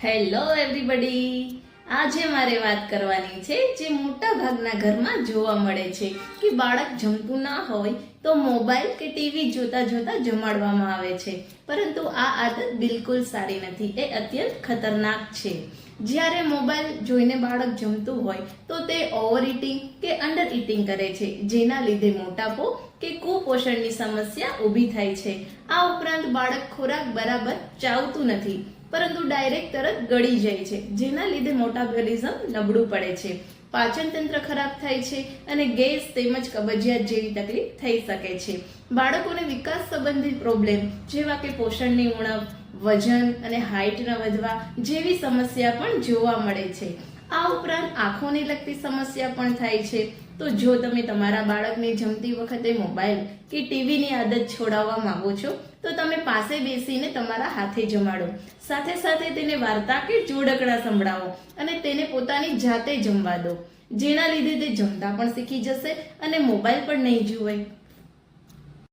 Hello everybody, આજે મારે વાત કરવાની છે જે મોટા ભાગના ઘરમાં જોવા મળે છે કે બાળક જમતું ના હોય તો મોબાઈલ કે ટીવી જોતા જોતા જમાડવામાં આવે છે, પરંતુ આ આદત બિલકુલ સારી નથી. એ અત્યંત ખતરનાક છે. જ્યારે મોબાઈલ જોઈને બાળક જમતું હોય તો તે ઓવર ઇટિંગ કે અંડર ઇટિંગ કરે છે, જેના લીધે મોટાપો કે કુપોષણની સમસ્યા ઊભી થાય છે. આ ઉપરાંત બાળક ખોરાક બરાબર ચાવતું નથી, પરંતુ ડાયરેક્ટ તરત ગળી જાય છે, જેના લીધે મેટાબોલિઝમ નબળું પડે છે, પાચન તંત્ર ખરાબ થાય છે અને ગેસ તેમજ કબજિયાત જેવી તકલીફ થઈ શકે છે. બાળકોને વિકાસ સંબંધિત પ્રોબ્લેમ જેવા કે પોષણની ઉણપ, વજન અને હાઇટ ન વધવા જેવી સમસ્યા પણ જોવા મળે છે. આ ઉપરાંત આંખોને લગતી સમસ્યા પણ થાય છે. તો જો તમે તમારા બાળકને જમતી વખતે મોબાઈલ કે ટીવીની આદત છોડાવવા માંગો છો તો તમે પાસે બેસીને તમારા હાથે જમાડો, સાથે સાથે તેને વાર્તા કે જોડકણા સંભળાવો અને તેને પોતાની જાતે જમવા દો, જેના લીધે તે જમતા પણ શીખી જશે અને મોબાઈલ પણ નહીં જુએ.